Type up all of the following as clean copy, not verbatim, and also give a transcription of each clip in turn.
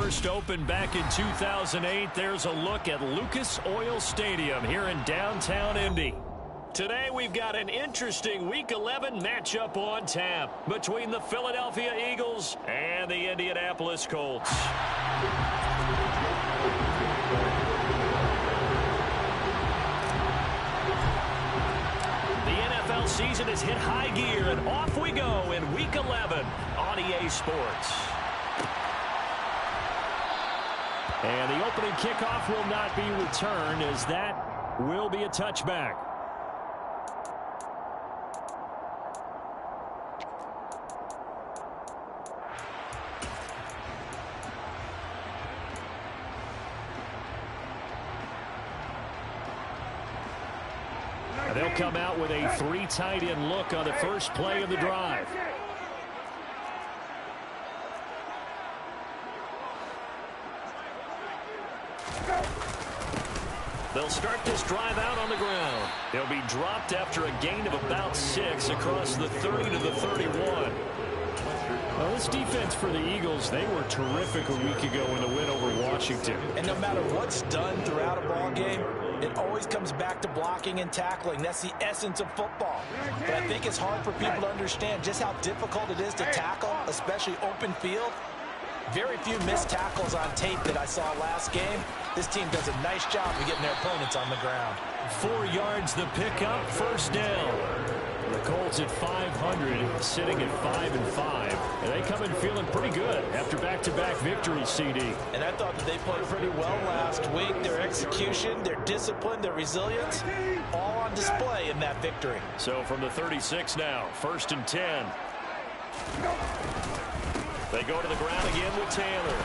first opened back in 2008. There's a look at Lucas Oil Stadium here in downtown Indy. Today we've got an interesting Week 11 matchup on tap between the Philadelphia Eagles and the Indianapolis Colts. Season has hit high gear, and off we go in Week 11 on EA Sports. And the opening kickoff will not be returned, as that will be a touchback. They'll come out with a 3 tight end look on the first play of the drive. They'll start this drive out on the ground. They'll be dropped after a gain of about 6 across the 30 to the 31. Well, this defense for the Eagles, they were terrific a week ago in the win over Washington. And no matter what's done throughout a ball game, it always comes back to blocking and tackling. That's the essence of football. But I think it's hard for people to understand just how difficult it is to tackle, especially open field. Very few missed tackles on tape that I saw last game. This team does a nice job of getting their opponents on the ground. 4 yards the pickup, first down. The Colts at 500, sitting at 5-5. And they come in feeling pretty good after back-to-back victories, CD. And I thought that they played pretty well last week. Their execution, their discipline, their resilience, all on display in that victory. So from the 36 now, 1st and 10. They go to the ground again with Taylor.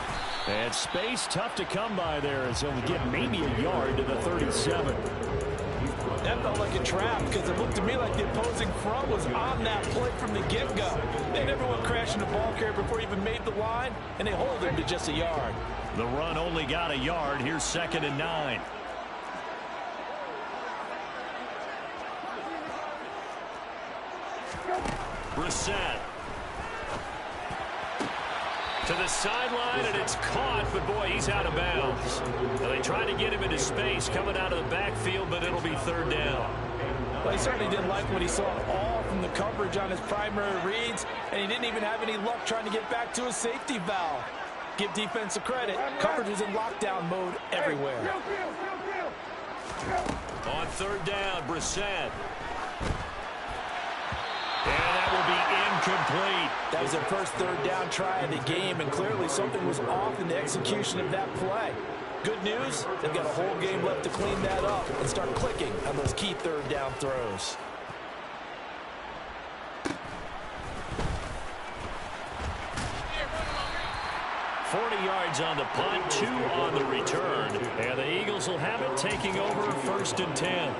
And space tough to come by there as he'll get maybe a yard to the 37. That felt like a trap because it looked to me like the opposing front was on that play from the get-go. They never went crashing the ball carrier before he even made the line, and they hold him to just a yard. The run only got a yard. Here's 2nd and 9. Brissett. To the sideline, and it's caught, but boy, he's out of bounds. Now, they tried to get him into space coming out of the backfield, but it'll be 3rd down. Well, he certainly didn't like what he saw all from the coverage on his primary reads, and he didn't even have any luck trying to get back to his safety valve. Give defense a credit. Coverage is in lockdown mode everywhere. On 3rd down, Brissett. And that will be incomplete. That was their first 3rd down try of the game, and clearly something was off in the execution of that play. Good news, they've got a whole game left to clean that up and start clicking on those key 3rd down throws. Yards on the punt, 2 on the return. And the Eagles will have it, taking over 1st and 10.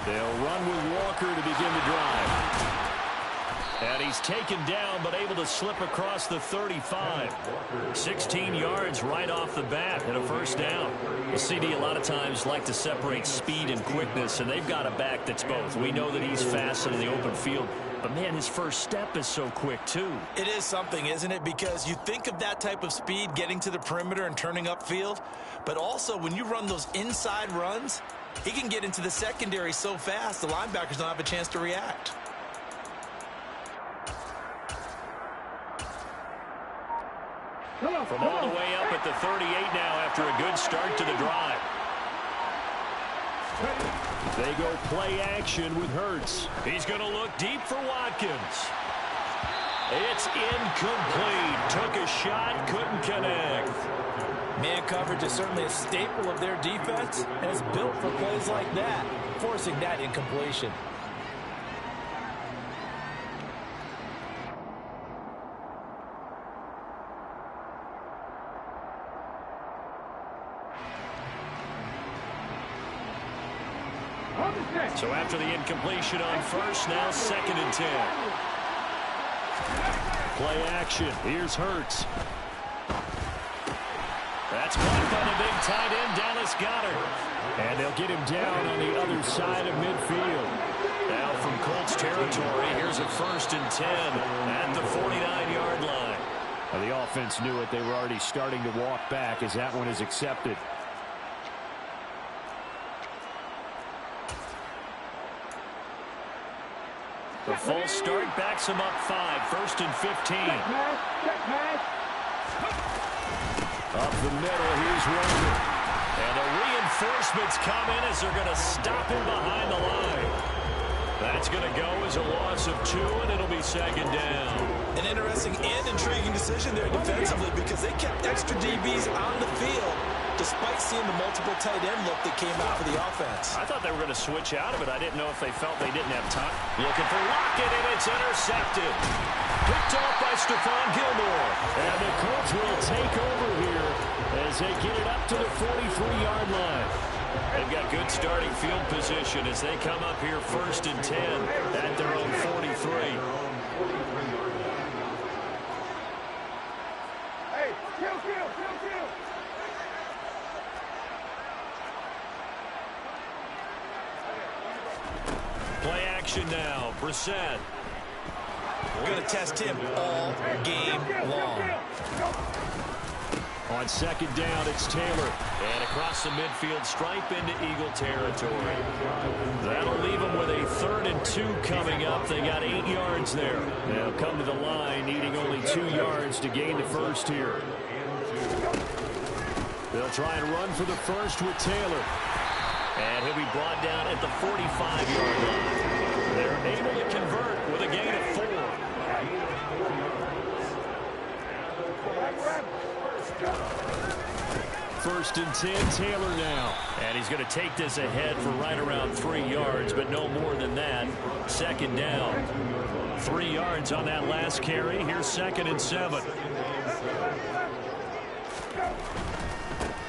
They'll run with Walker to begin the drive. And he's taken down, but able to slip across the 35. 16 yards right off the bat and a 1st down. The CD a lot of times like to separate speed and quickness, and they've got a back that's both. We know that he's fast in the open field, but man, his first step is so quick too. It is something, isn't it? Because you think of that type of speed getting to the perimeter and turning upfield, but also when you run those inside runs, he can get into the secondary so fast the linebackers don't have a chance to react. From all the way up at the 38 now after a good start to the drive. They go play action with Hurts. He's going to look deep for Watkins. It's incomplete. Took a shot, couldn't connect. Man coverage is certainly a staple of their defense, and it's built for plays like that, forcing that incompletion. So after the incompletion on 1st, now 2nd and 10. Play action. Here's Hurts. That's blocked by the big tight end, Dallas Goedert. And they'll get him down on the other side of midfield. Now from Colts territory, here's a 1st and 10 at the 49-yard line. Well, the offense knew it. They were already starting to walk back as that one is accepted. The false start backs him up 5, 1st and 15. Up the middle, here's Walker. And the reinforcements come in as they're going to stop him behind the line. That's going to go as a loss of 2, and it'll be 2nd down. An interesting and intriguing decision there defensively because they kept extra DBs on the field despite seeing the multiple tight end look that came out for the offense. I thought they were going to switch out of it. I didn't know if they felt they didn't have time. Looking for Lockett, and it's intercepted. Picked off by Stephon Gilmore. And the Colts will take over here as they get it up to the 43-yard line. They've got good starting field position as they come up here 1st and 10 at their own 43. Play action now. Brissett. We're going to test him all game long. On 2nd down, it's Taylor. And across the midfield stripe into Eagle territory. That'll leave them with a 3rd and 2 coming up. They got 8 yards there. They'll come to the line needing only 2 yards to gain the 1st here. They'll try and run for the 1st with Taylor. And he'll be brought down at the 45-yard line. They're able to convert with a gain of 4. 1st and 10, Taylor now. And he's going to take this ahead for right around 3 yards, but no more than that. 2nd down. 3 yards on that last carry. Here's 2nd and 7.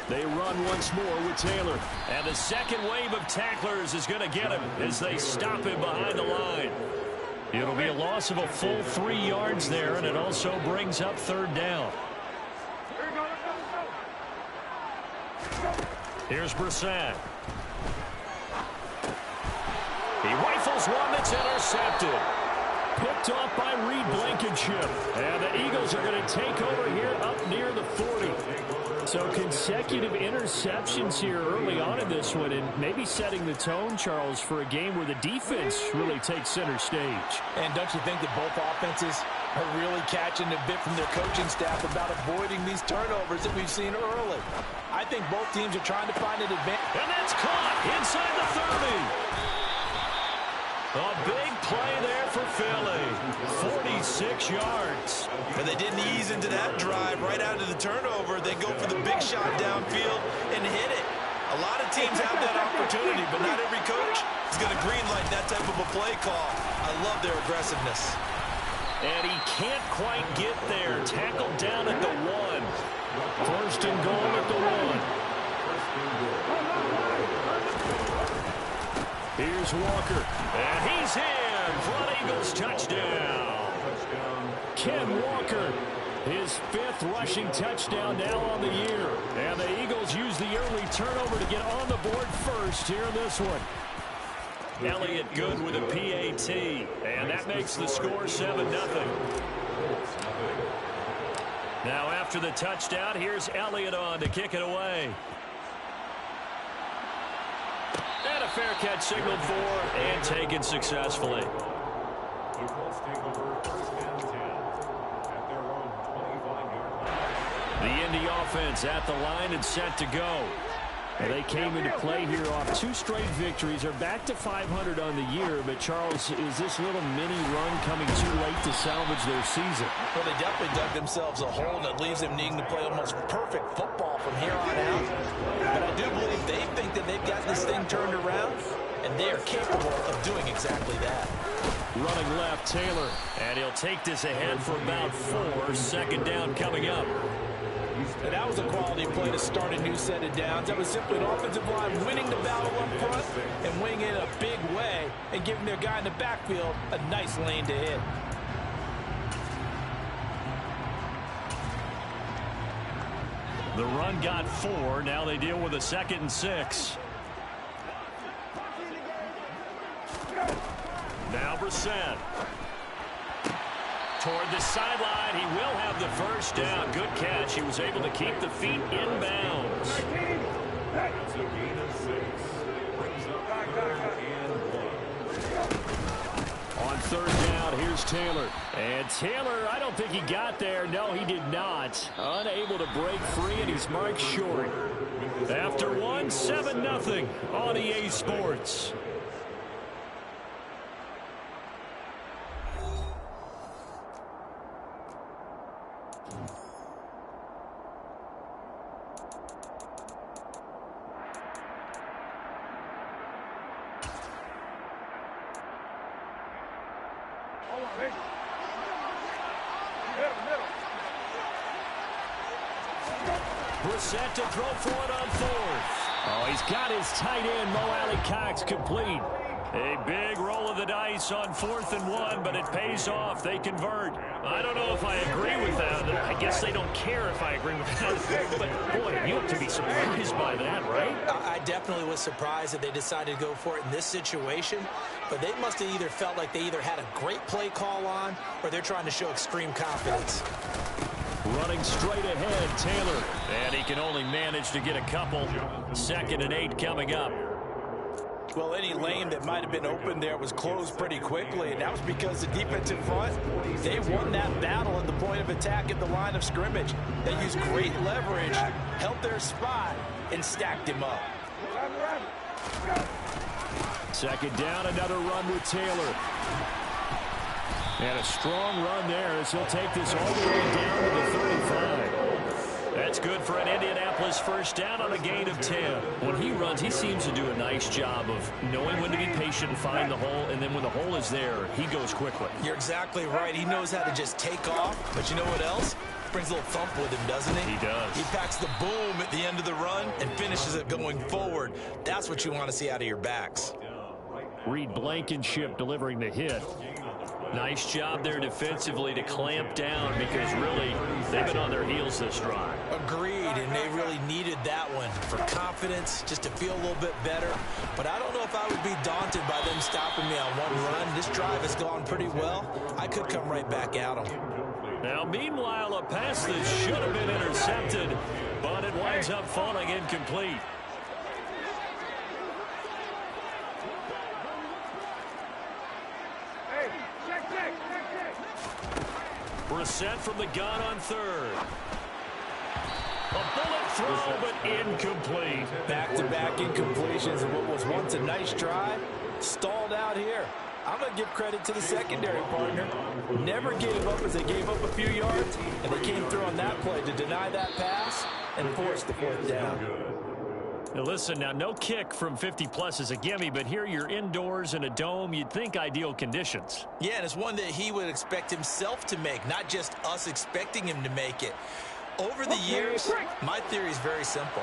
They run once more with Taylor. And the second wave of tacklers is going to get him as they stop him behind the line. It'll be a loss of a full 3 yards there, and it also brings up 3rd down. Here's Brissett. He rifles one that's intercepted. Picked off by Reed Blankenship. And the Eagles are going to take over here up near the 40. So consecutive interceptions here early on in this one, and maybe setting the tone, Charles, for a game where the defense really takes center stage. And don't you think that both offenses are really catching a bit from their coaching staff about avoiding these turnovers that we've seen early? I think both teams are trying to find an advantage. And that's caught inside the 30. A big play there for Philly. 46 yards. But they didn't ease into that drive right out of the turnover. They go for the big shot downfield and hit it. A lot of teams have that opportunity, but not every coach is going to greenlight that type of a play call. I love their aggressiveness. And he can't quite get there. Tackled down at the 1. 1st and goal at the 1. Here's Walker. And he's in for an Eagles touchdown. Ken Walker, his 5th rushing touchdown now on the year. And the Eagles use the early turnover to get on the board first here in this one. Elliott good with a PAT. And that makes the score 7-0. Now after the touchdown, here's Elliott on to kick it away. And a fair catch signaled for and taken successfully. The Indy offense at the line and set to go. And they came into play here off 2 straight victories. They're back to 500 on the year. But, Charles, is this little mini run coming too late to salvage their season? Well, they definitely dug themselves a hole that leaves them needing to play almost perfect football from here on out. But I do believe they think that they've got this thing turned around, and they are capable of doing exactly that. Running left, Taylor. And he'll take this ahead for about 4. 2nd down coming up. And that was a quality play to start a new set of downs. That was simply an offensive line winning the battle up front and winning it in a big way and giving their guy in the backfield a nice lane to hit. The run got 4. Now they deal with a 2nd and 6. Now Brissett. Toward the sideline. He will have the first down. Good catch. He was able to keep the feet in bounds. On 3rd down, here's Taylor. And Taylor, I don't think he got there. No, he did not. Unable to break free, and he's marked short. After one, 7-0 on EA Sports. Brissett to throw for it on 4th. Oh, he's got his tight end, Mo Alley-Cox, complete. A big roll of the dice on 4th and 1, but it pays off. They convert. I don't know if I agree with that. I guess they don't care if I agree with that. But, boy, you have to be surprised by that, right? I definitely was surprised that they decided to go for it in this situation. But they must have either felt like they either had a great play call on or they're trying to show extreme confidence. Running straight ahead, Taylor. And he can only manage to get a couple. 2nd and 8 coming up. Well, any lane that might have been open there was closed pretty quickly, and that was because the defensive front, they won that battle at the point of attack at the line of scrimmage. They used great leverage, held their spot, and stacked him up. 2nd down, another run with Taylor. And a strong run there as he'll take this all the way down to the 35. That's good for an Indianapolis first down on a gain of 10. When he runs, he seems to do a nice job of knowing when to be patient and find the hole, and then when the hole is there, he goes quickly. You're exactly right. He knows how to just take off, but you know what else? Brings a little thump with him, doesn't he? He does. He packs the boom at the end of the run and finishes it going forward. That's what you want to see out of your backs. Reed Blankenship delivering the hit. Nice job there defensively to clamp down because really they've been on their heels this drive. Agreed, and they really needed that one for confidence, just to feel a little bit better. But I don't know if I would be daunted by them stopping me on one run. This drive has gone pretty well. I could come right back at them. Now, meanwhile, a pass that should have been intercepted, but it winds up falling incomplete. Brissett from the gun on 3rd. A bullet throw, but incomplete. Back-to-back incompletions of what was once a nice drive. Stalled out here. I'm going to give credit to the secondary partner. Never gave up as they gave up a few yards, and they came through on that play to deny that pass and force the 4th down. Now listen, now no kick from 50-plus is a gimme, but here you're indoors in a dome. You'd think ideal conditions. Yeah, and it's one that he would expect himself to make, not just us expecting him to make it. Over the years, my theory is very simple.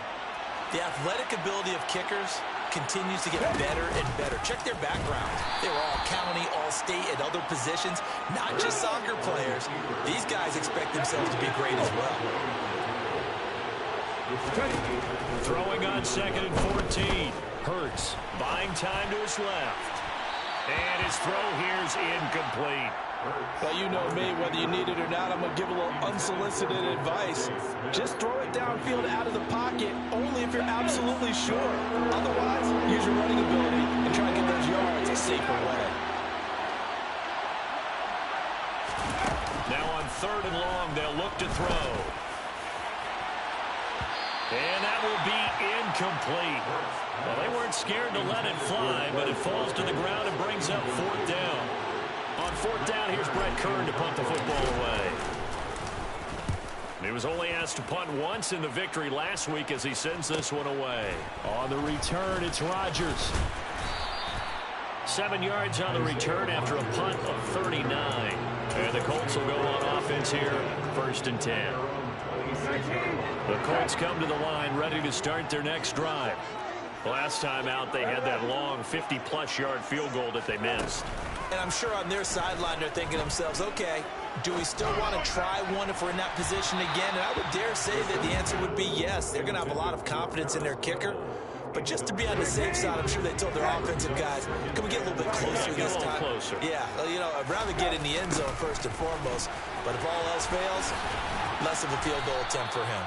The athletic ability of kickers continues to get better and better. Check their background. They were all county, all state, at other positions, not just soccer players. These guys expect themselves to be great as well. Throwing on 2nd and 14. Hurts buying time to his left. And his throw here's incomplete. Well, you know me, whether you need it or not, I'm going to give a little unsolicited advice. Just throw it downfield out of the pocket, only if you're absolutely sure. Otherwise, use your running ability and try to get those yards a safer way. Now on 3rd and long, they'll look to throw. And that will be incomplete. Well, they weren't scared to let it fly, but it falls to the ground and brings up 4th down. On 4th down, here's Brett Kern to punt the football away. He was only asked to punt once in the victory last week as he sends this one away. On the return, it's Rodgers. 7 yards on the return after a punt of 39. And the Colts will go on offense here, 1st and 10. The Colts come to the line ready to start their next drive. Last time out, they had that long 50-plus yard field goal that they missed. And I'm sure on their sideline they're thinking to themselves, okay, do we still want to try one if we're in that position again? And I would dare say that the answer would be yes. They're going to have a lot of confidence in their kicker. But just to be on the safe side, I'm sure they told their offensive guys, can we get a little bit closer this time? Closer. Yeah, you know, I'd rather get in the end zone first and foremost. But if all else fails, less of a field goal attempt for him.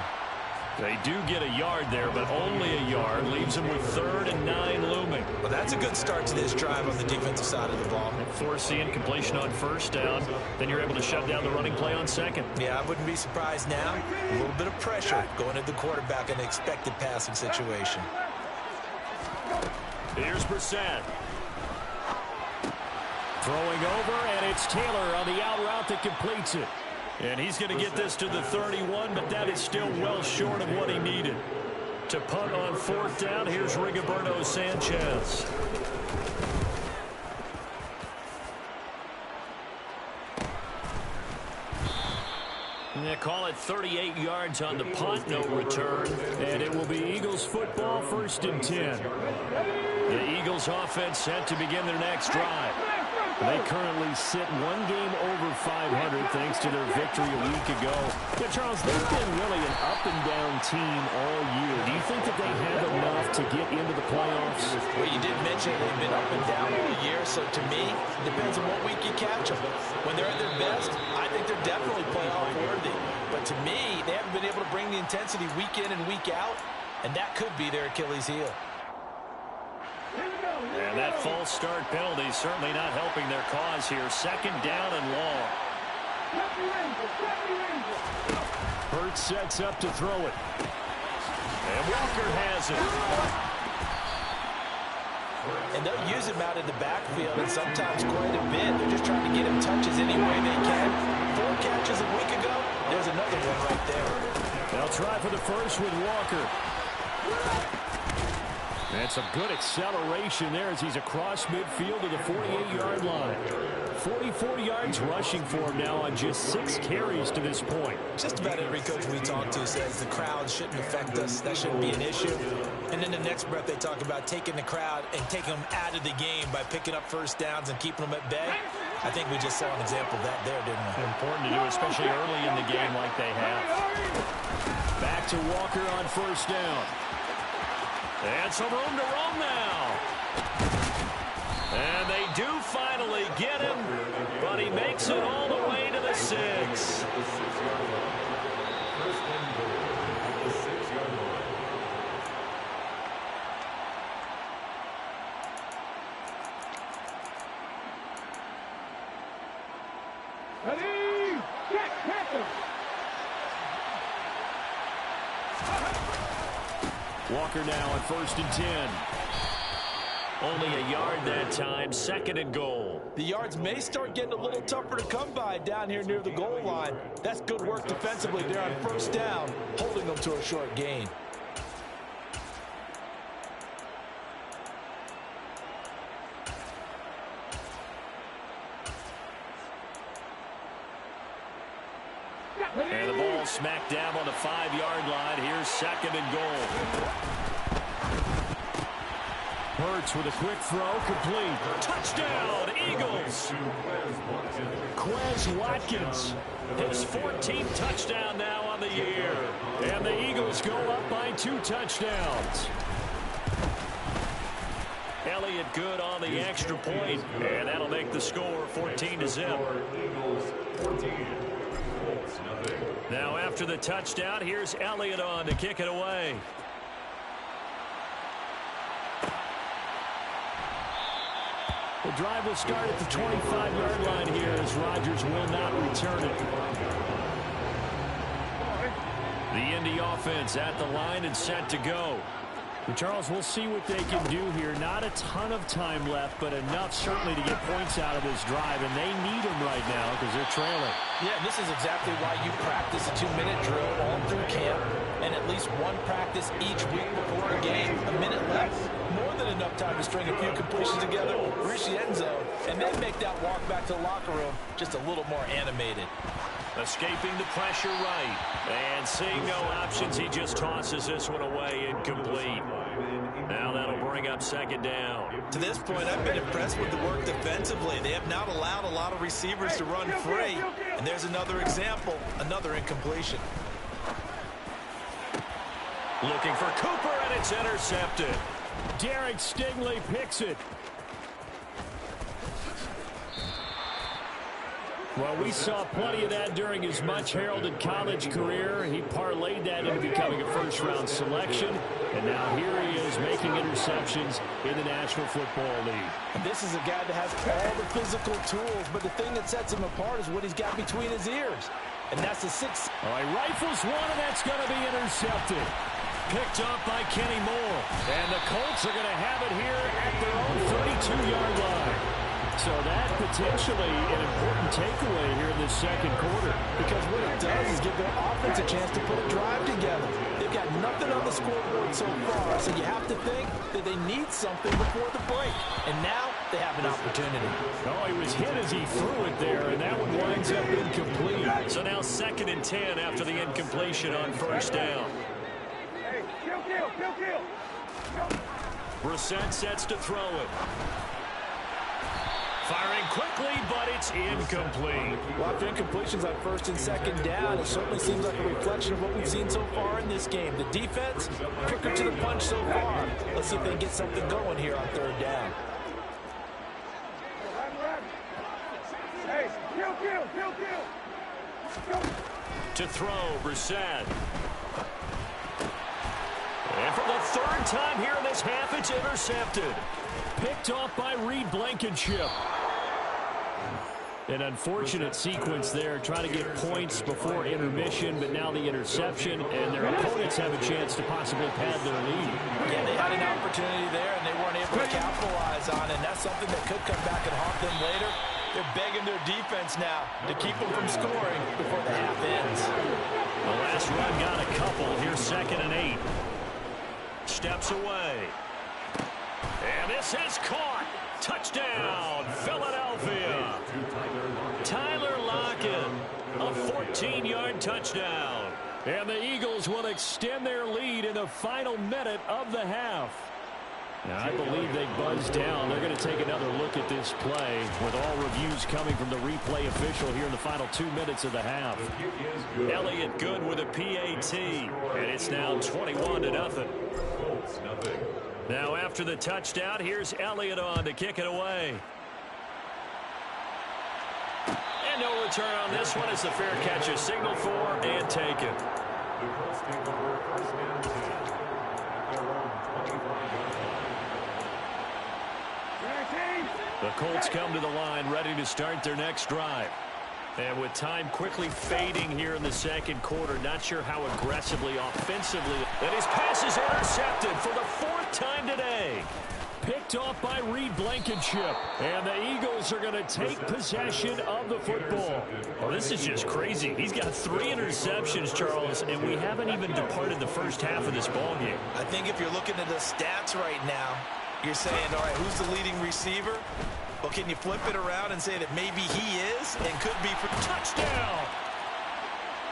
They do get a yard there, but only a yard. Leaves them with 3rd and 9 looming. Well, that's a good start to this drive on the defensive side of the ball. Force the incompletion on 1st down. Then you're able to shut down the running play on 2nd. Yeah, I wouldn't be surprised now. A little bit of pressure going at the quarterback in an expected passing situation. Here's Brissett. Throwing over, and it's Taylor on the out route that completes it. And he's going to get this to the 31, but that is still well short of what he needed. To punt on 4th down, here's Rigoberto Sanchez. They call it 38 yards on the punt, no return. And it will be Eagles football, 1st and 10. The Eagles offense set to begin their next drive. They currently sit 1 game over 500 thanks to their victory a week ago. Yeah, Charles, they've been really an up-and-down team all year. Do you think that they have enough to get into the playoffs? Well, you did mention they've been up and down all year, so to me, it depends on what week you catch them. When they're at their best, I think they're definitely playoff worthy. But to me, they haven't been able to bring the intensity week in and week out, and that could be their Achilles heel. And that false start penalty is certainly not helping their cause here. 2nd down and long. Hurts sets up to throw it. And Walker has it. And they'll use him out in the backfield, and sometimes quite a bit. They're just trying to get him touches any way they can. 4 catches a week ago. There's another one right there. They'll try for the first with Walker. And some good acceleration there as he's across midfield to the 48-yard line. 44 yards rushing for him now on just 6 carries to this point. Just about every coach we talk to says the crowd shouldn't affect us. That shouldn't be an issue. And then the next breath they talk about taking the crowd and taking them out of the game by picking up 1st downs and keeping them at bay. I think we just saw an example of that there, didn't we? Important to do, especially early in the game like they have. Back to Walker on 1st down. And some room to roam now. And they do finally get him, but he makes it all the way to the 6. Walker now at 1st and 10. Only a yard that time, 2nd and goal. The yards may start getting a little tougher to come by down here near the goal line. That's good work defensively there on 1st down, holding them to a short gain. And the ball smacked down on the 5-yard line. Here's 2nd and goal. Hurts with a quick throw, complete. Touchdown, Eagles. Quez Watkins, his 14th touchdown now on the year. And the Eagles go up by 2 touchdowns. Elliott good on the extra point, and that'll make the score 14-0. Now after the touchdown, here's Elliott on to kick it away. The drive will start at the 25-yard line here as Rodgers will not return it. The Indy offense at the line and set to go. But Charles, we'll see what they can do here. Not a ton of time left, but enough certainly to get points out of this drive, and they need them right now because they're trailing. Yeah, this is exactly why you practice a 2-minute drill all through camp and at least one practice each week before a game. A minute left, more than enough time to string a few completions together, reach the end zone, and then make that walk back to the locker room just a little more animated. Escaping the pressure right. And seeing no options, he just tosses this one away incomplete. Now that'll bring bring up second down. To this point, I've been impressed with the work defensively. They have not allowed a lot of receivers to run free. And there's another example, another incompletion. Looking for Cooper, and it's intercepted. Derek Stingley picks it. Well, we saw plenty of that during his much-heralded college career. He parlayed that into becoming a first-round selection, and now here he is making interceptions in the National Football League. And this is a guy that has all the physical tools, but the thing that sets him apart is what he's got between his ears. And that's the 6. Oh, he rifles one, and that's going to be intercepted. Picked up by Kenny Moore. And the Colts are going to have it here at their own 32-yard line. So that potentially an important takeaway here in this second quarter. Because what it does is give their offense a chance to put a drive together. They've got nothing on the scoreboard so far, so you have to think that they need something before the break. And now they have an opportunity. Oh, he was hit as he threw it there, and that one winds up incomplete. So now 2nd and 10 after the incompletion on first down. Brissett sets to throw it. Firing quickly, but it's incomplete. Well, after incompletions on 1st and 2nd down, it certainly seems like a reflection of what we've seen so far in this game. The defense, quicker to the punch so far. Let's see if they can get something going here on 3rd down. To throw, Brissett. And for the 3rd time here in this half, it's intercepted. Picked off by Reed Blankenship. An unfortunate sequence there, trying to get points before intermission, but now the interception, and their opponents have a chance to possibly pad their lead. Yeah, they had an opportunity there, and they weren't able to capitalize on it, and that's something that could come back and haunt them later. They're begging their defense now to keep them from scoring before the half ends. The last run got a couple. Here's 2nd and 8. Steps away. And this is caught. Touchdown, Philadelphia. Tyler Lockett, a 14-yard touchdown. And the Eagles will extend their lead in the final minute of the half. Now, I believe they buzzed down. They're going to take another look at this play with all reviews coming from the replay official here in the final 2 minutes of the half. Elliott Good with a PAT, and it's now 21-0. Now after the touchdown, here's Elliott on to kick it away. And no return on this one as the fair catch is signaled for and taken. The Colts come to the line ready to start their next drive. And with time quickly fading here in the second quarter, not sure how aggressively, offensively. And his pass is intercepted for the 4th time today. Picked off by Reed Blankenship. And the Eagles are going to take possession of the football. Well, this is just crazy. He's got 3 interceptions, Charles, and we haven't even departed the first half of this ballgame. I think if you're looking at the stats right now, you're saying, all right, who's the leading receiver? Well, can you flip it around and say that maybe he is and could be for touchdown?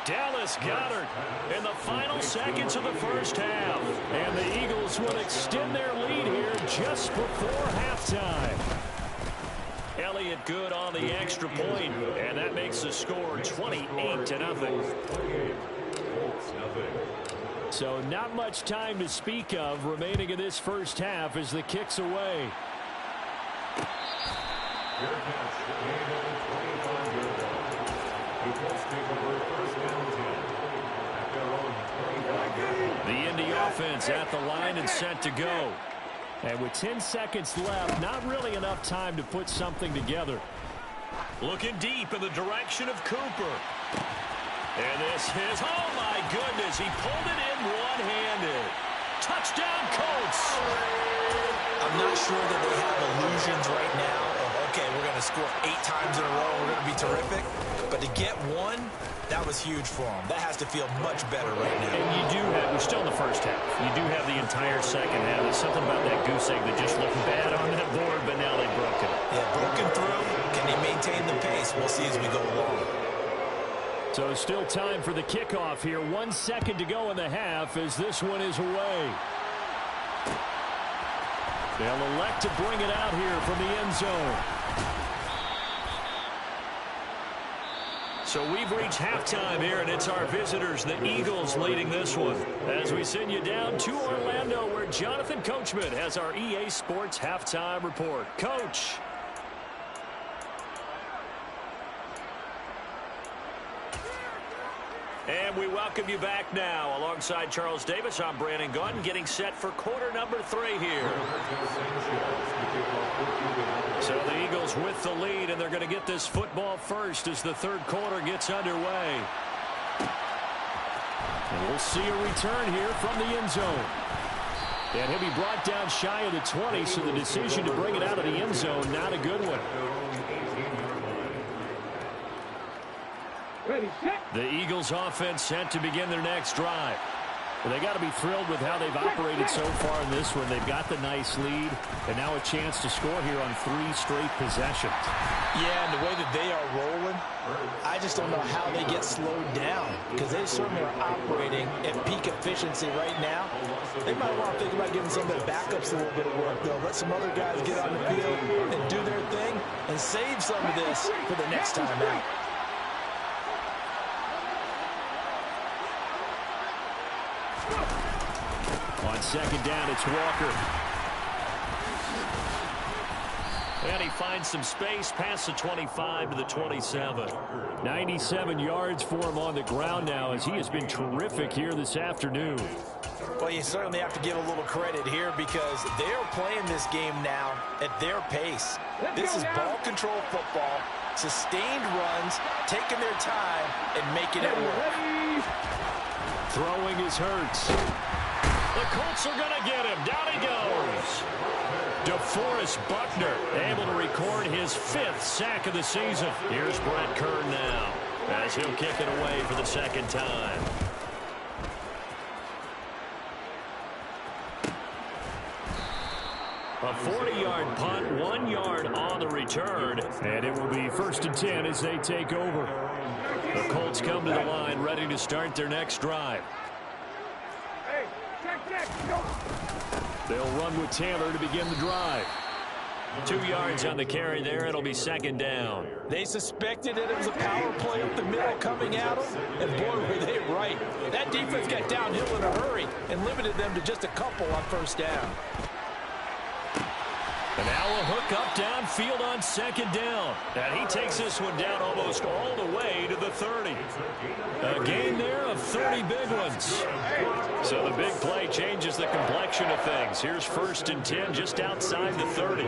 Dallas Goedert in the final seconds of the first half. And the Eagles will extend their lead here just before halftime. Elliott Good on the extra point, and that makes the score 28-0. So not much time to speak of remaining in this first half as the kick's away. The Indy offense at the line and set to go. And with 10 seconds left, not really enough time to put something together. Looking deep in the direction of Cooper. And this is, oh my goodness, he pulled it in one-handed. Touchdown, Colts. I'm not sure that they have illusions right now of, okay, we're going to score 8 times in a row, we're going to be terrific. But to get one, that was huge for them. That has to feel much better right now. And you do have, we're still in the first half. You do have the entire second half. There's something about that goose egg that just looked bad on that board, but now they've broken it. Yeah, broken through. Can they maintain the pace? We'll see as we go along. So still time for the kickoff here. 1 second to go in the half as this one is away. They'll elect to bring it out here from the end zone. So we've reached halftime here, and it's our visitors, the Eagles, leading this one. As we send you down to Orlando, where Jonathan Coachman has our EA Sports halftime report. Coach. And we welcome you back now. Alongside Charles Davis, I'm Brandon Gunn, getting set for quarter number 3 here. So the Eagles with the lead, and they're going to get this football first as the third quarter gets underway. And we'll see a return here from the end zone. And he'll be brought down shy of the 20, so the decision to bring it out of the end zone, not a good one. The Eagles offense set to begin their next drive. Well, they got to be thrilled with how they've operated so far in this one. They've got the nice lead, and now a chance to score here on 3 straight possessions. Yeah, and the way that they are rolling, I just don't know how they get slowed down, because they certainly are operating at peak efficiency right now. They might want to think about giving some of their backups a little bit of work, though. Let some other guys get on the field and do their thing and save some of this for the next time out. On second down, it's Walker. And he finds some space past the 25 to the 27. 97 yards for him on the ground now, as he has been terrific here this afternoon. Well, you certainly have to give a little credit here, because they are playing this game now at their pace. This is ball control football, sustained runs, taking their time and making it work. Throwing is Hurts. The Colts are going to get him. Down he goes. DeForest Buckner able to record his 5th sack of the season. Here's Brett Kern now, as he'll kick it away for the second time. A 40-yard punt, 1 yard on the return, and it will be 1st and 10 as they take over. The Colts come to the line, ready to start their next drive. They'll run with Taylor to begin the drive. 2 yards on the carry there. It'll be second down. They suspected that it was a power play up the middle coming at them, and boy, were they right. That defense got downhill in a hurry and limited them to just a couple on first down. And now a hook up downfield on second down. And he takes this one down almost all the way to the 30. A gain there of 30 big ones. So the big play changes the complexion of things. Here's 1st and 10 just outside the 30.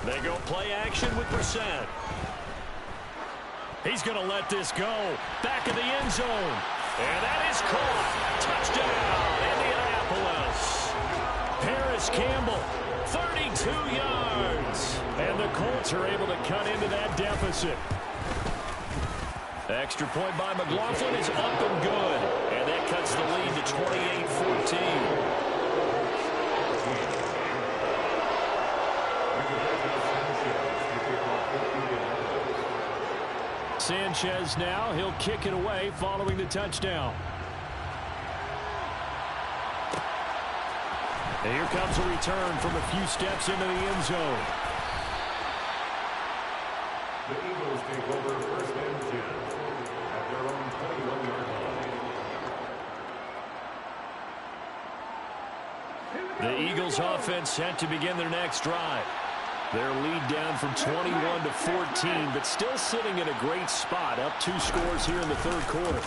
They go play action with Brissett. He's going to let this go. Back in the end zone. And that is caught. Touchdown, Indianapolis. Paris Campbell, 32 yards. And the Colts are able to cut into that deficit. Extra point by McLaughlin is up and good. And that cuts the lead to 28-14. Sanchez now, he'll kick it away following the touchdown. And here comes a return from a few steps into the end zone. The Eagles take over 1st and 10 at their own 21-yard line. The Eagles offense set to begin their next drive. Their lead down from 21 to 14, but still sitting in a great spot, up 2 scores here in the third quarter.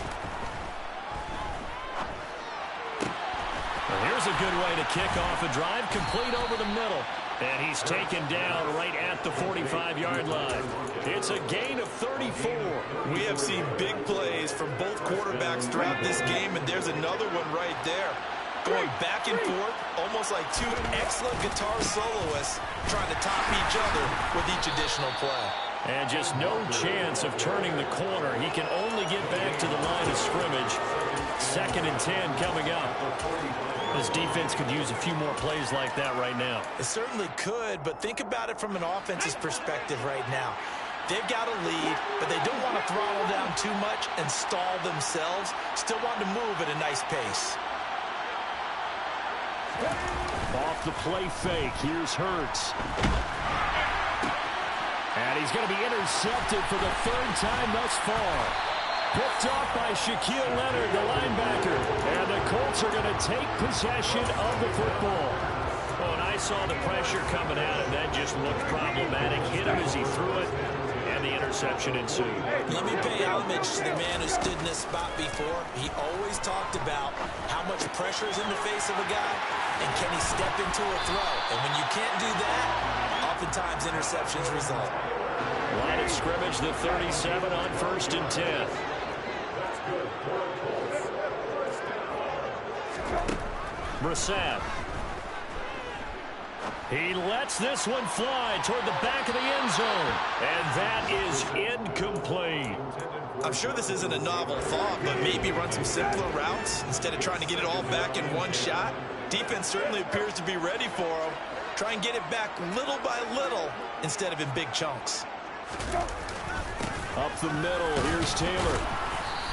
Well, here's a good way to kick off a drive, complete over the middle. And he's taken down right at the 45-yard line. It's a gain of 34. We have seen big plays from both quarterbacks throughout this game, and there's another one right there. Going back and forth, almost like 2 excellent guitar soloists trying to top each other with each additional play. And just no chance of turning the corner. He can only get back to the line of scrimmage. 2nd and 10 coming up. This defense could use a few more plays like that right now. It certainly could, but think about it from an offense's perspective right now. They've got a lead, but they don't want to throttle down too much and stall themselves. Still want to move at a nice pace. Off the play fake, here's Hurts. And he's going to be intercepted for the third time thus far. Picked off by Shaquille Leonard, the linebacker. And the Colts are going to take possession of the football. Well, and I saw the pressure coming at him. That just looked problematic. Hit him as he threw it, and the interception ensued. Let me pay homage to the man who stood in this spot before. He always talked about how much pressure is in the face of a guy, and can he step into a throw. And when you can't do that, oftentimes interceptions result. Line of scrimmage, the 37 on 1st and 10. Brissett. He lets this one fly toward the back of the end zone. And that is incomplete. I'm sure this isn't a novel thought, but maybe run some simpler routes instead of trying to get it all back in one shot. Defense certainly appears to be ready for him. Try and get it back little by little instead of in big chunks. Up the middle, here's Taylor.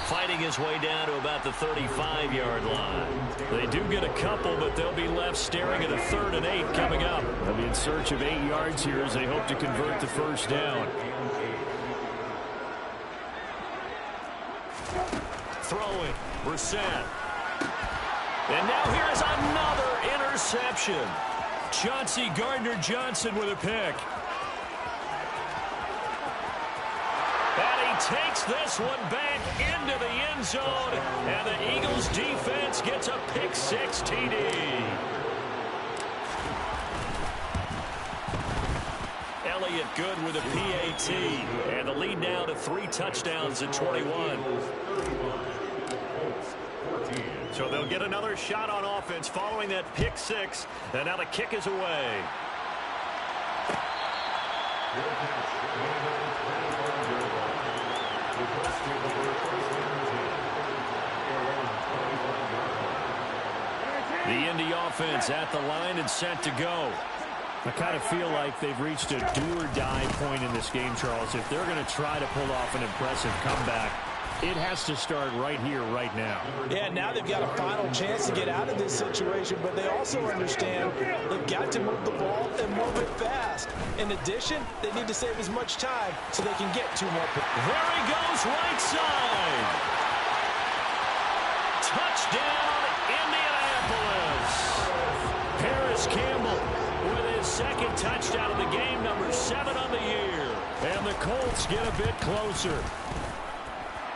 Fighting his way down to about the 35-yard line. They do get a couple, but they'll be left staring at a 3rd and 8 coming up. They'll be in search of 8 yards here as they hope to convert the first down. Throwing, Brissett. And now here is another interception. Chauncey Gardner-Johnson with a pick. And he takes this one back into the end zone, and the Eagles defense gets a pick-6 TD. Elliott good with a PAT, and the lead now to 3 touchdowns at 21. So they'll get another shot on offense following that pick-6, and now the kick is away. The Indy offense at the line and set to go. I kind of feel like they've reached a do-or-die point in this game, Charles. If they're going to try to pull off an impressive comeback, it has to start right here, right now. Yeah, now they've got a final chance to get out of this situation, but they also understand they've got to move the ball and move it fast. In addition, they need to save as much time so they can get 2 more points. There he goes, right side. Touchdown, Indianapolis. Paris Campbell with his 2nd touchdown of the game, number 7 on the year. And the Colts get a bit closer.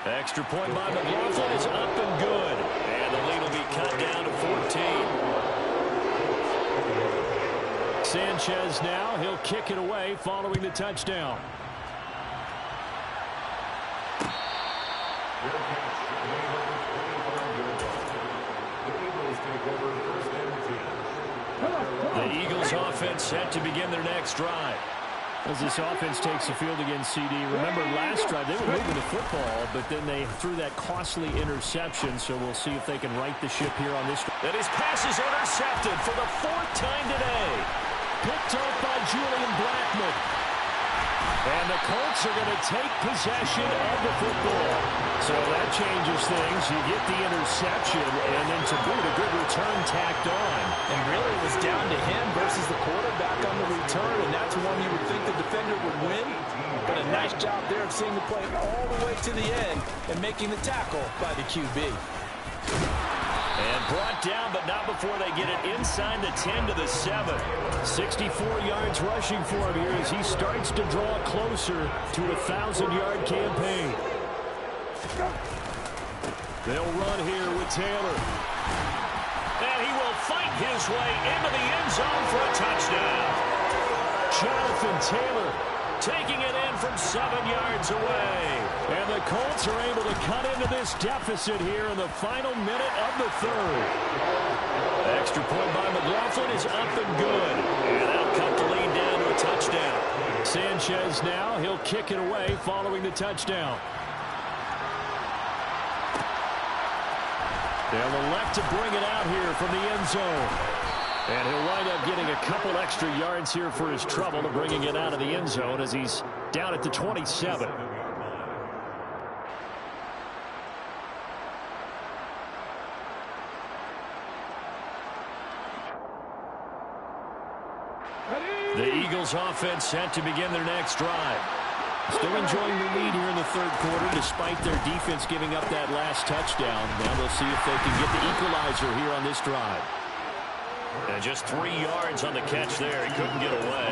Extra point by McLaughlin is up and good. And the lead will be cut down to 14. Sanchez now, he'll kick it away following the touchdown. The Eagles offense set to begin their next drive. As this offense takes the field against CD, remember last drive they were moving the football, but then they threw that costly interception, so we'll see if they can right the ship here on this. And his pass is intercepted for the 4th time today. Picked up by Julian Blackmon. And the Colts are going to take possession of the football. So that changes things. You get the interception, and then to boot, a good return tacked on. And really it was down to him versus the quarterback on the return, and that's one you would think the defender would win. But a nice job there of seeing the play all the way to the end and making the tackle by the QB. And brought down, but not before they get it inside the 10 to the 7. 64 yards rushing for him here as he starts to draw closer to a 1,000-yard campaign. They'll run here with Taylor. And he will fight his way into the end zone for a touchdown. Jonathan Taylor taking it in from 7 yards away. And the Colts are able to cut into this deficit here in the final minute of the 3rd. Extra point by McLaughlin is up and good. And that'll cut the lead down to a touchdown. Sanchez now, he'll kick it away following the touchdown. They'll elect to bring it out here from the end zone. And he'll wind up getting a couple extra yards here for his trouble to bringing it out of the end zone as he's down at the 27. Eagles offense set to begin their next drive. Still enjoying the lead here in the third quarter despite their defense giving up that last touchdown. Now they'll see if they can get the equalizer here on this drive. And just 3 yards on the catch there. He couldn't get away.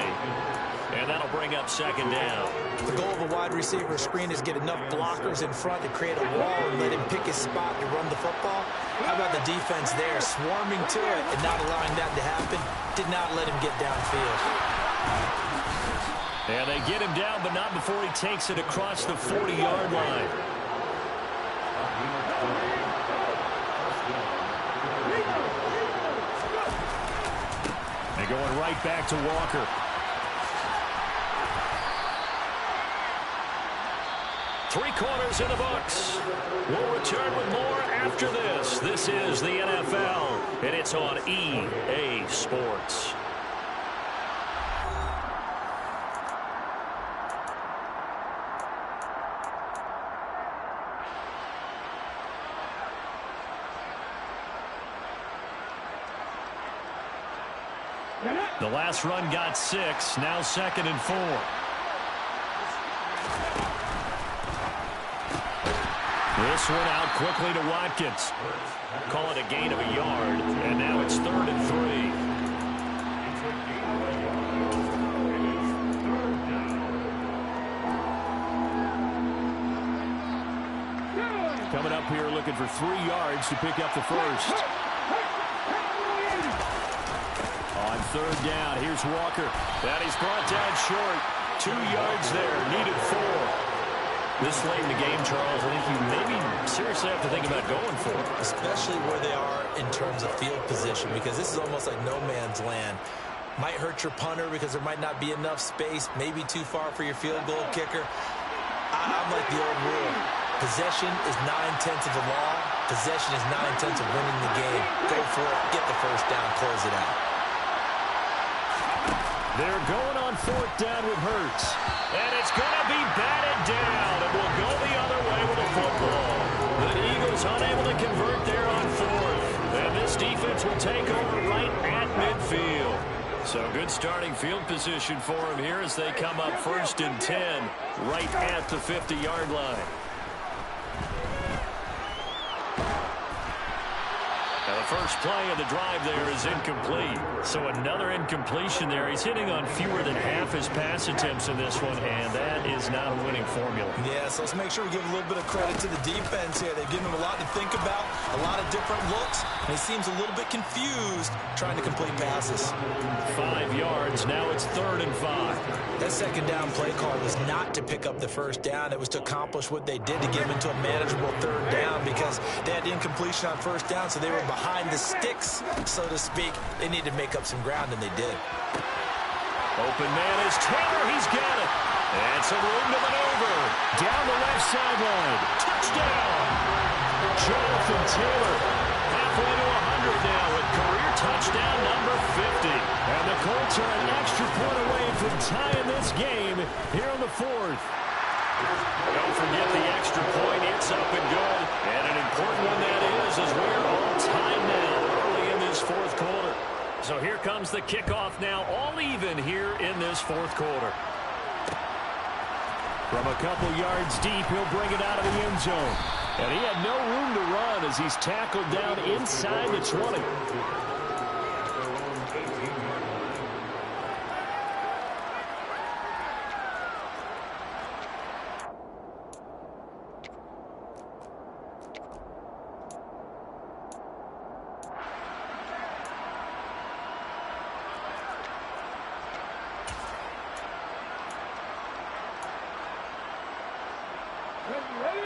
And that'll bring up second down. The goal of a wide receiver screen is get enough blockers in front to create a wall and let him pick his spot to run the football. How about the defense there, swarming to it and not allowing that to happen? Did not let him get downfield. And they get him down, but not before he takes it across the 40-yard line. They're going right back to Walker. 3 quarters in the books. We'll return with more after this. This is the NFL, and it's on EA Sports. The last run got 6, now 2nd and 4. This one out quickly to Watkins. Call it a gain of a yard, and now it's 3rd and 3. Coming up here looking for 3 yards to pick up the first. On 3rd down, here's Walker. And he's brought down short. 2 yards there, needed 4. This late in the game, Charles, I think you maybe seriously have to think about going for it. Especially where they are in terms of field position, because this is almost like no man's land. Might hurt your punter because there might not be enough space, maybe too far for your field goal kicker. I'm like the old rule. Possession is 9/10 of the law. Possession is 9/10 of winning the game. Go for it, get the first down, close it out. They're going on 4th down with Hurts. And it's going to be batted down. And will go the other way with the football. The Eagles unable to convert there on 4th. And this defense will take over right at midfield. So good starting field position for them here as they come up 1st and 10 right at the 50-yard line. Now the first play of the drive there is incomplete. So another incompletion there. He's hitting on fewer than half his pass attempts in this one, and that is not a winning formula. Yeah, so let's make sure we give a little bit of credit to the defense here. They've given him a lot to think about, a lot of different looks, and he seems a little bit confused trying to complete passes. 5 yards. Now it's 3rd and 5. That 2nd down play call was not to pick up the first down. It was to accomplish what they did to get him into a manageable 3rd down because they had incompletion on 1st down, so they were behind the sticks, so to speak. They needed to make up some ground, and they did. Open man is Taylor. He's got it. And some room to maneuver. Down the left sideline. Touchdown. Jonathan Taylor. Halfway to 100 now with career touchdown number 50. And the Colts are an extra point away from tying this game here on the 4th. Don't forget the extra point. It's up and good. And an important one that is, as we're all tied now early in this 4th quarter. So here comes the kickoff now, all even here in this 4th quarter. From a couple yards deep, he'll bring it out of the end zone. And he had no room to run as he's tackled down inside the 20.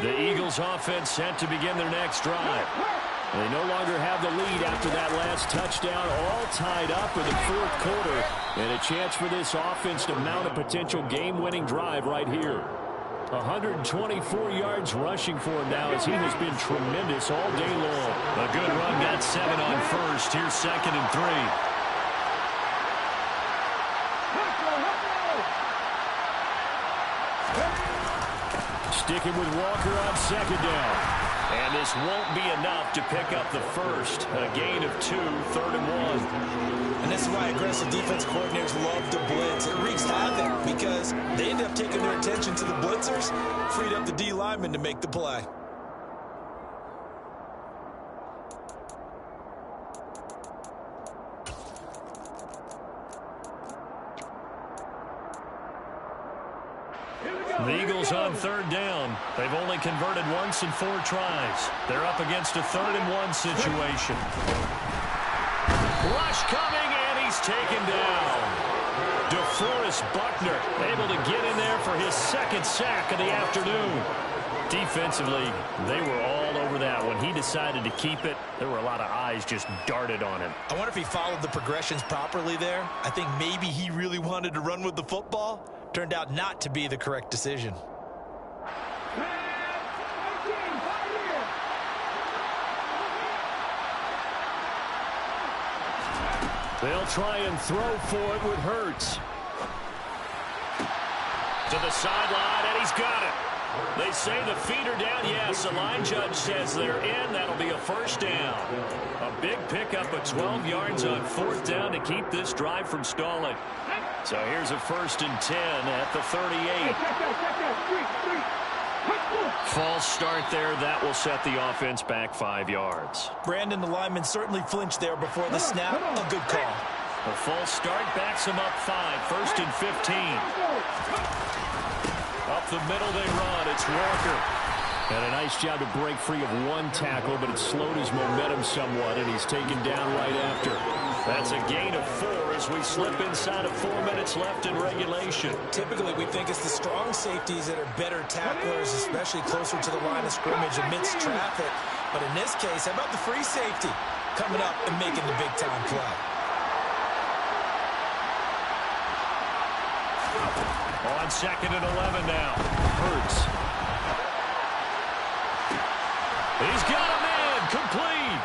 The Eagles offense set to begin their next drive. They no longer have the lead after that last touchdown, all tied up in the 4th quarter. And a chance for this offense to mount a potential game-winning drive right here. 124 yards rushing for him now as he has been tremendous all day long. A good run, got 7 on 1st. Here's 2nd and 3. Sticking with Walker on 2nd down. And this won't be enough to pick up the first. A gain of 2, 3rd and 1. And this is why aggressive defense coordinators love to blitz. It wreaks havoc because they end up taking their attention to the blitzers, freed up the D lineman to make the play. The Eagles on 3rd down. They've only converted once in 4 tries. They're up against a 3rd and 1 situation. Rush coming, and he's taken down. DeForest Buckner able to get in there for his 2nd sack of the afternoon. Defensively, they were all over that. When he decided to keep it, there were a lot of eyes just darted on him. I wonder if he followed the progressions properly there. I think maybe he really wanted to run with the football. Turned out not to be the correct decision. They'll try and throw for it with Hurts. To the sideline, and he's got it. They say the feet are down. Yes, the line judge says they're in. That'll be a 1st down. A big pickup of 12 yards on 4th down to keep this drive from stalling. So here's a 1st and 10 at the 38. False start there. That will set the offense back 5 yards. Brandon, the lineman, certainly flinched there before the snap. A good call. A false start backs him up 5. 1st and 15. Up the middle they run. It's Walker. And a nice job to break free of 1 tackle, but it slowed his momentum somewhat, and he's taken down right after. That's a gain of 4 as we slip inside of 4 minutes left in regulation. Typically, we think it's the strong safeties that are better tacklers, especially closer to the line of scrimmage amidst traffic. But in this case, how about the free safety coming up and making the big-time play? On 2nd and 11 now. Hurts. He's got a man complete.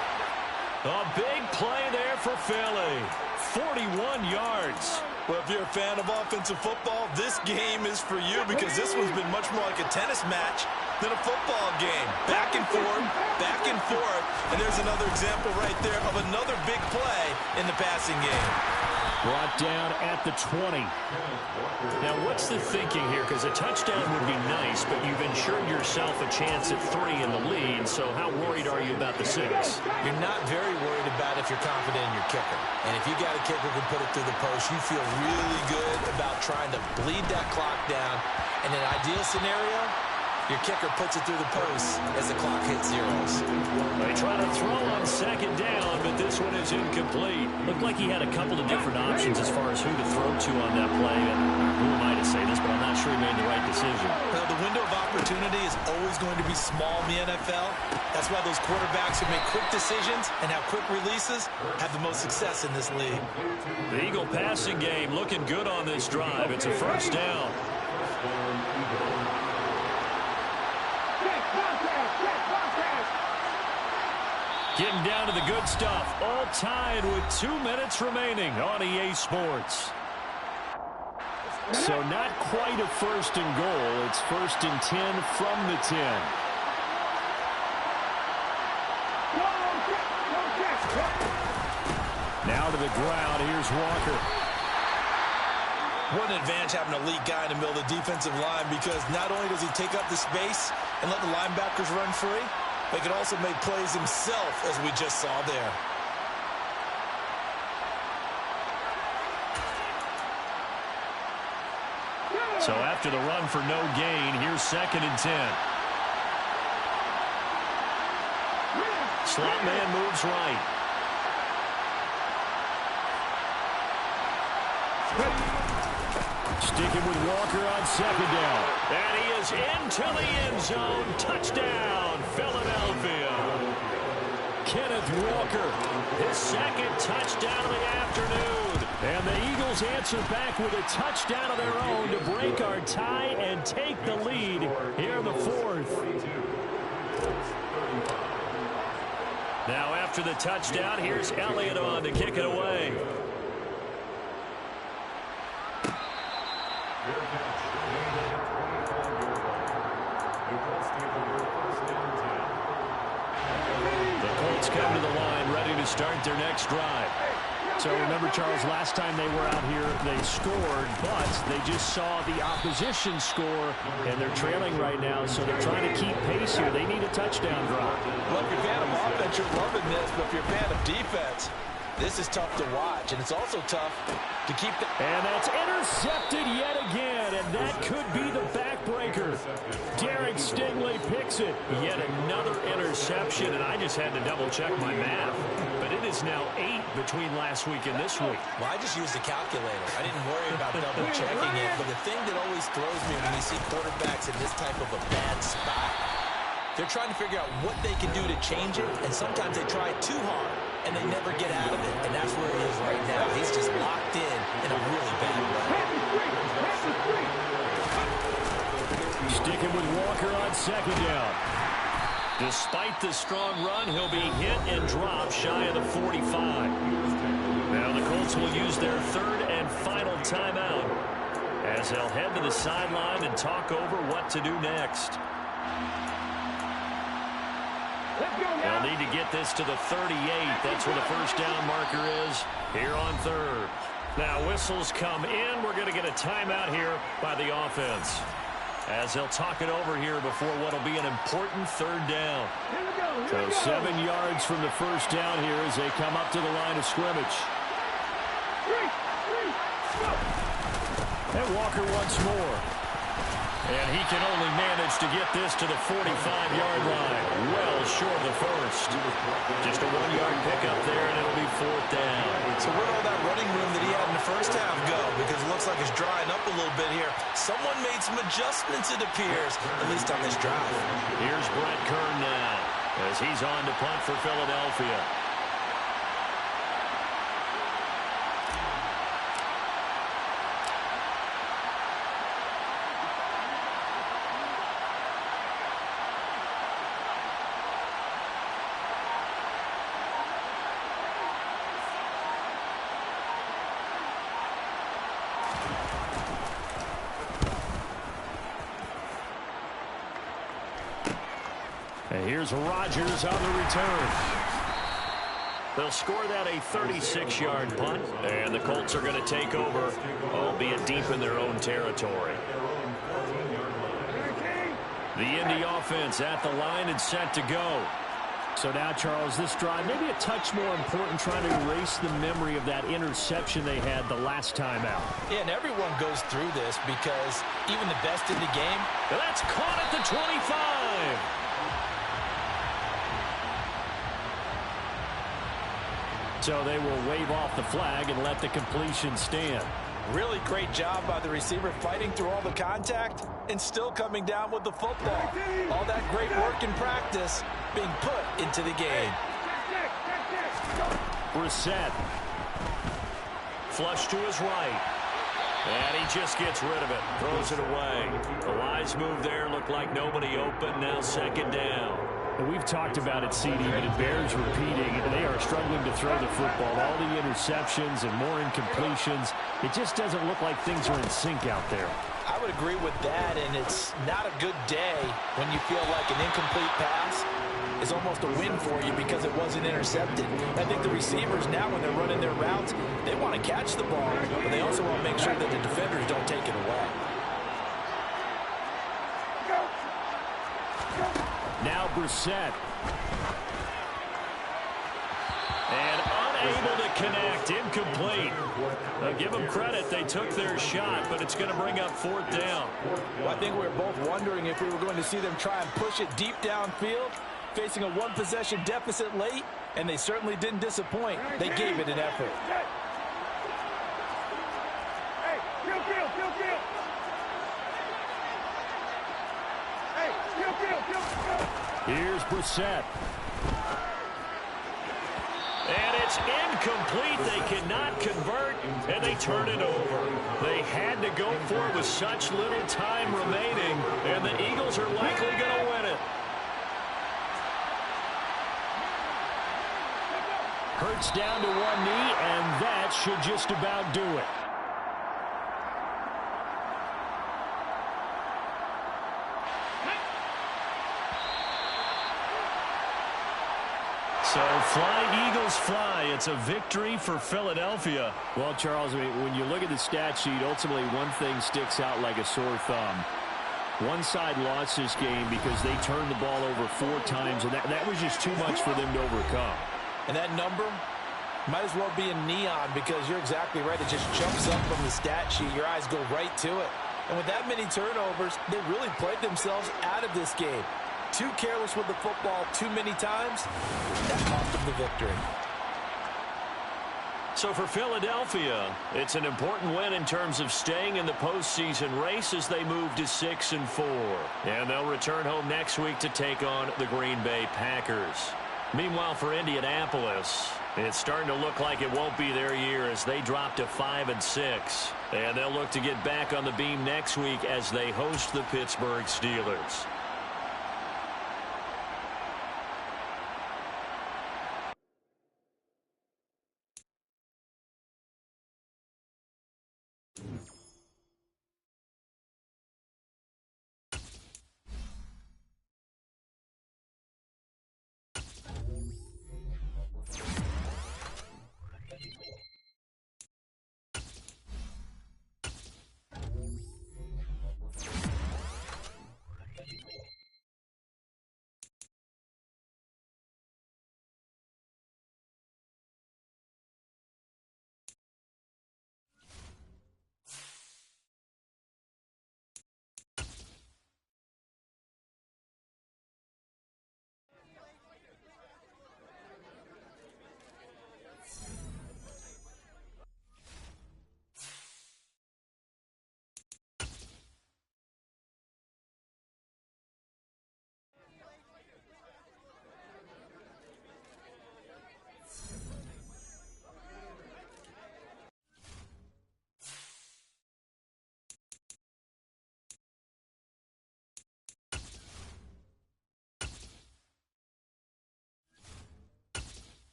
A big play there for Philly. 41 yards. Well, if you're a fan of offensive football, this game is for you because this one's been much more like a tennis match than a football game. Back and forth, and there's another example right there of another big play in the passing game. Brought down at the 20. Now, what's the thinking here? Because a touchdown would be nice, but you've ensured yourself a chance at 3 in the lead, so how worried are you about the 6? You're not very worried about if you're confident in your kicker. And if you got a kicker who can put it through the post, you feel really good about trying to bleed that clock down. In an ideal scenario, your kicker puts it through the post as the clock hits zeros. They try to throw on 2nd down, but this one is incomplete. Looked like he had a couple of different options as far as who to throw to on that play. And who am I to say this, but I'm not sure he made the right decision. Well, the window of opportunity is always going to be small in the NFL. That's why those quarterbacks who make quick decisions and have quick releases have the most success in this league. The Eagle passing game looking good on this drive. It's a 1st down. Getting down to the good stuff. All tied with 2 minutes remaining on EA Sports. So not quite a 1st and goal. It's 1st and 10 from the 10. Now to the ground. Here's Walker. What an advantage having an elite guy in the middle of the defensive line because not only does he take up the space and let the linebackers run free, but he can also make plays himself, as we just saw there. So after the run for no gain, here's 2nd and 10. Slot man moves right. Sticking with Walker on 2nd down. And he is into the end zone. Touchdown, Philadelphia. Kenneth Walker. His 2nd touchdown of the afternoon. And the Eagles answer back with a touchdown of their own to break our tie and take the lead here in the 4th. Now after the touchdown, here's Elliott on to kick it away. Colts come to the line, ready to start their next drive. So remember, Charles, last time they were out here, they scored, but they just saw the opposition score, and they're trailing right now, so they're trying to keep pace here. They need a touchdown drop. Well, if you're a fan of offense, you're loving this, but if you're a fan of defense, this is tough to watch, and it's also tough to keep the... And that's intercepted yet again, and that could be the backbreaker. Derek Stingley picks it. Yet another interception, and I just had to double-check my math. But it is now 8 between last week and this week. Well, I just used the calculator. I didn't worry about double-checking it, but the thing that always throws me when you see quarterbacks in this type of a bad spot, they're trying to figure out what they can do to change it, and sometimes they try it too hard, and they never get out of it, and that's where he is right now. He's just locked in a really bad way. Sticking with Walker on second down. Despite the strong run, he'll be hit and dropped shy of the 45. Now the Colts will use their third and final timeout as they'll head to the sideline and talk over what to do next. They'll need to get this to the 38. That's where the first down marker is here on third. Now whistles come in. We're going to get a timeout here by the offense as they'll talk it over here before what will be an important third down. So 7 yards from the first down here as they come up to the line of scrimmage. And Walker once more. And he can only manage to get this to the 45-yard line. Well short of the first. Just a 1-yard pickup there, and it'll be fourth down. So where'd all that running room that he had in the first half go? Because it looks like it's drying up a little bit here. Someone made some adjustments, it appears, at least on this drive. Here's Brett Kern now as he's on to punt for Philadelphia. And here's Rodgers on the return. They'll score that a 36-yard punt, and the Colts are going to take over, albeit deep in their own territory. The Indy offense at the line and set to go. So now, Charles, this drive maybe a touch more important, trying to erase the memory of that interception they had the last time out. Yeah, and everyone goes through this because even the best in the game, that's caught at the 25. So they will wave off the flag and let the completion stand. Really great job by the receiver fighting through all the contact and still coming down with the football. All that great work in practice being put into the game. Brissett. Flush to his right. And he just gets rid of it. Throws it away. The wise move there. Looked like nobody open. Now second down. And we've talked about it, CD, but it bears repeating. They are struggling to throw the football. All the interceptions and more incompletions. It just doesn't look like things are in sync out there. I would agree with that, and it's not a good day when you feel like an incomplete pass is almost a win for you because it wasn't intercepted. I think the receivers now, when they're running their routes, they want to catch the ball, but they also want to make sure that the defenders don't take it away. Now Brissett. And unable to connect. Incomplete. Give them credit. They took their shot, but it's going to bring up fourth down. Well, I think we were both wondering if we were going to see them try and push it deep downfield, facing a one-possession deficit late, and they certainly didn't disappoint. They gave it an effort. Here's Brissett. And it's incomplete. They cannot convert, and they turn it over. They had to go for it with such little time remaining, and the Eagles are likely going to win it. Hurts down to one knee, and that should just about do it. So fly, Eagles, fly. It's a victory for Philadelphia. Well, Charles, I mean, when you look at the stat sheet, ultimately one thing sticks out like a sore thumb. One side lost this game because they turned the ball over 4 times, and that was just too much for them to overcome. And that number might as well be in neon, because you're exactly right. It just jumps up from the stat sheet. Your eyes go right to it. And with that many turnovers, they really played themselves out of this game. Too careless with the football too many times. That cost them the victory. So for Philadelphia, it's an important win in terms of staying in the postseason race as they move to 6-4. And they'll return home next week to take on the Green Bay Packers. Meanwhile, for Indianapolis, it's starting to look like it won't be their year as they drop to 5-6. And they'll look to get back on the beam next week as they host the Pittsburgh Steelers.